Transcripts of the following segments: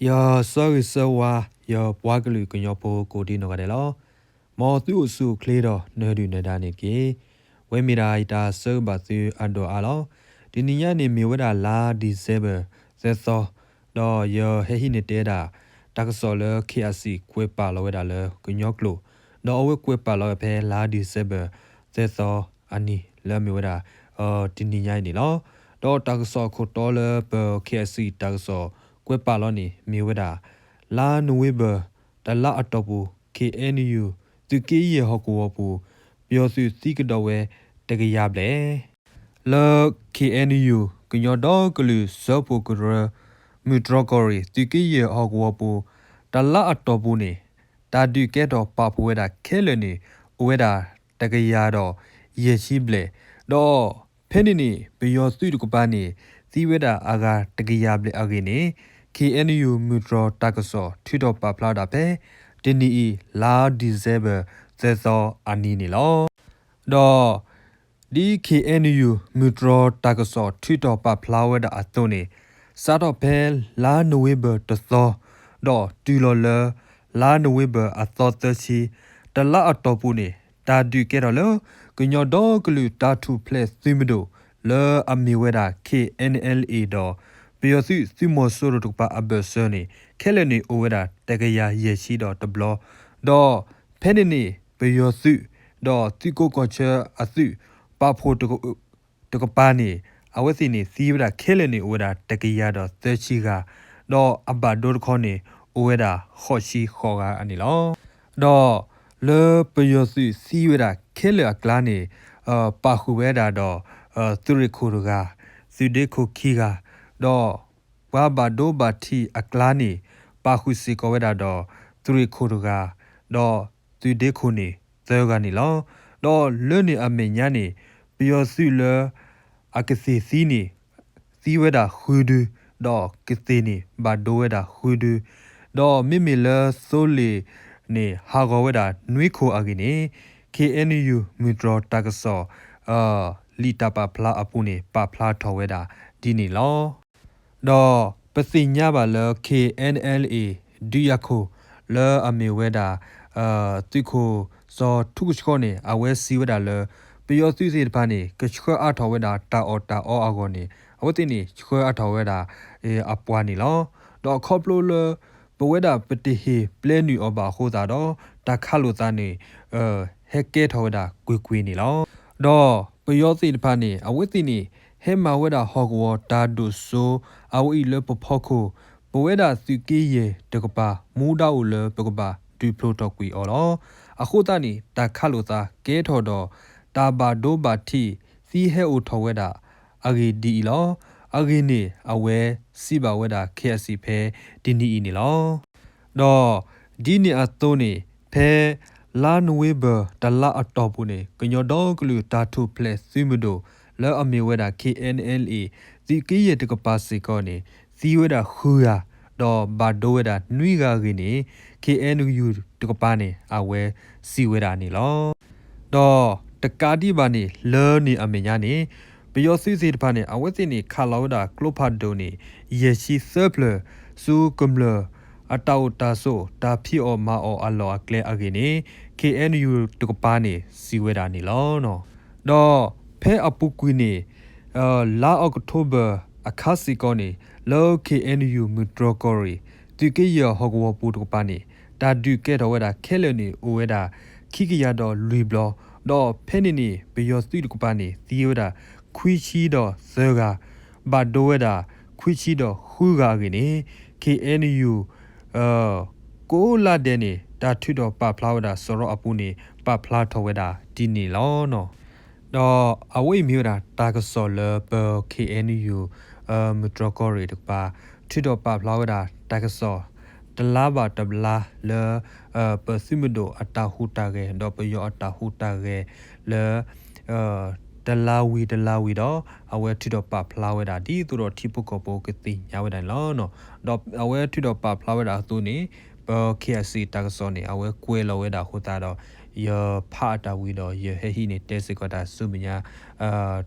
Yo sorry so yo bwaglu kunyo po ko di no ga de lo mo tu su kle do ne du ne da ne ki we mi da ita so ba su ando a lo di ni nya ni mi we da la December se so do yo he hi ne te da ta ka so le KSC kwe pa lo we da le kunyo klo do we kwe pa lo pe la December se so ani le mi we da di ni nya ni lo do ta ka so ko to le pe KSC ta ka so kwe pa lo ni mi we da la November da la atopu KNU tu ki ye ho ko pu pyo su si ka do we te ka ya ble le KNU kunyo do ka lu so pu ko ra mi tro ko ri tu ki ye ho ko pu da la atopu ni da du ke do pa pu we da ke le ni we da te ka ya do ye chi ble do phe ni pyo su ko pa ni si we da aga te ka ya ble age ni KNU Mutro Takaso Tito Paplada Pe Dini La December Zezo Anini Lo Do Di KNU Mutro Takaso Tito Paplawada Atoni Sato Pe La November Taso Do Tulole La November Athotachi Da La Atopuni Da Du Keralo Kunyo Do Glu Tatu Place Simido Le Amiweda KNLA Doပျော်စုစီမောဆိုရတုပါအဘဆနေခဲလနေအိုဝဒတကရရဲ့ရှိတော့တဘလတော့ဖဲနေနေပျော်စုတော့တီကိုကချအစုပဖို့တကပါနေအဝစီနေစီဝဒခဲလနေအိုဝဒတကရတော့သချီကတော့အဘဒိုခေါနေအိုဝဒခေါ်ရှိခေါ်ကအနီလောတော့လေပျော်စုစီဝဒခဲလကလာနေပါခုဝဲတာတော့သူရခုကစုဒေခုခီကတော့ဝါဘာဒိုဘာတီအကလာနီပါခုစီကဝဲတာတော့သူရခိုကတော့သူဒေခုနေဇောကနီလောတော့လွနေအမေညာနေပျော်စုလအကစီစီနီစီဝဲတာခူဒူတော့ကစီနီဘာဒိုဝဲတာခူဒူတော့မိမိလဆိုလီနေဟာကဝဲတာနွေခိုအကီနေ KNU မီဒရတကဆောလီတာပါဖလာအပူနေပါဖလာထော်ဝဲတာဒီနီလောတော့ပစီညာပါလ KNLA ဒူယခိုလအမေဝဲတာတိခိုဇောထုကချခေါနေအဝဲစီဝဲတာလပျော်စုစီတပါနေကချခေါအထော်ဝဲတာတာအော်အကောနေအဝတိနေချခေါအထော်ဝဲတာအပွားနေလောတော့ခေါပလိုလပဝဲတာပတိဟေပလဲနူအဘာခိုတာတော့တခါလိုသားနေဟက်ကဲထော်ဝဲတာကွေနေလောတော့ပျော်စီတပါနေအဝတိနေဟဲမာဝဲတာဟော့ကဝတာဒုဆိုအဝီလပဖောက်ခိုပဝဲတာစီကီယေတကပါမူဒါဦးလပကပါဒူပလိုတော့ကွီအော်လောအခုတနီတခါလိုသာကဲထော်တော့တာဘာဒိုဘာတီစီဟဲအိုထော်ဝဲတာအဂီဒီလောအဂီနေအဝဲစီပါဝဲတာ KSC ဖဲဒီနီနီလောတော့ဒီနီအတိုးနေဖဲလာနဝေဘတလာအတော်ပူနေကညောတော့ကလူတာထုပလက်စီမဒိုလဲအမေဝဲတာ KNLA ဒီကီရတကပါစီကောနေစီဝဲတာခူယာတော့ဘာဒိုဝဲတာနွိကာကင်းနေ KNU တကပါနေအဝဲစီဝဲတာနေလောတော့တကာတိပါနေလဲနေအမေညာနေပျော်စီစီတပါနေအဝဲစီနေခါလောတာကလိုဖတ်ဒိုနေယေရှိဆပ်လစူကမ်လအတောတာဆိုတာဖီအောမာအောအလောအကလဲအကင်းနေ KNU တကပါနေစီဝဲတာနေလောနော်တော့ဖဲအပုကွီနေလာအောက်တိုဘာအခါစီကောနေလော KNU မီထရိုကိုရီတူကေရဟောကဝပူတပါနေတာဒူကဲတော်ဝဲတာခဲလနေအိုဝဲတာခိကရတော်လူဘလတော့ဖဲနေနေဘယောစတူတပါနေသီဝဲတာခွီချီတော်ဇေဂါဘာဒိုဝဲတာခွီချီတော်ဟူဂါကင်းနေ KNU ကိုလာတဲ့နေတာထွတ်တော်ပဖလာဝဲတာစောရအပူနေပဖလာထော်ဝဲတာဒီနေလောနော်တော့အဝိမျိုးတာတာကစောလပ KNU မထရကောရီတပါထွတ်တော်ပဖလာဝဲတာတာကစောတလာဘာတဘလာလပစီမဒိုအတာဟူတာကေတော့ပယောအတာဟူတာကေလတလာဝီတော့အဝဲထွတ်တော်ပဖလာဝဲတာဒီသူတော့ထိပုကပိုကတိညာဝဲတိုင်းလောနော်တော့အဝဲထွတ်တော်ပဖလာဝဲတာသူနေပ KSC တာကစောနေအဝဲကွဲလောဝဲတာဟူတာတော့ယဖာတာဝီတော့ယဟဟီနေတဲစကတာဆုမညာ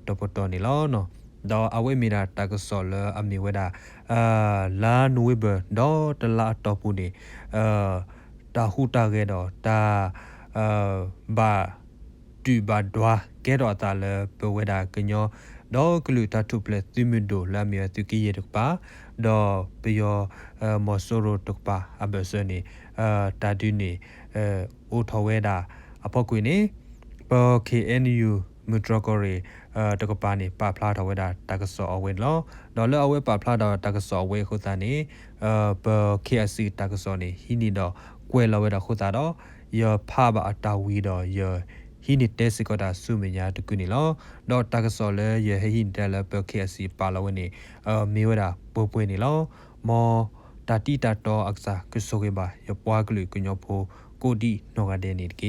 တပတော်နေလောနော် do awe mira takasol amni weda la nuiber do de la topu ni ta huta ge do ta ba tu ba dwa ge do ta le pe weda kenyo do klu ta tu ple timido la mi tu ki ye pa do pe yo mo soro tok pa abesoni ta du ni o thaweda apokwi ni po KNU mutrokoreตกปานี่ปาพลาดเอาไว้ได้ตากสอเอาไว้ล้อดอลเลอร์เอาไว้ปาพลาดเอาตากสอเอาไว้ขุดานี่เปอร์เคซีตากสอนี่ฮินี่ดอกวยเราไว้ดอขุดาดอยอพาบะตาวีดอยอฮินี่เตสิก็ได้ซูเมียตะกุนี่ล้อดอตากสอเลยยอฮินเตลเปอร์เคซีปาเราไว้นี่มีไว้ได้ปป่วยนี่ล้อมอตาตีตาตออักษาคือโซเกบายอปวากลุกุญญอโพโกดีนอกาเดนี่เก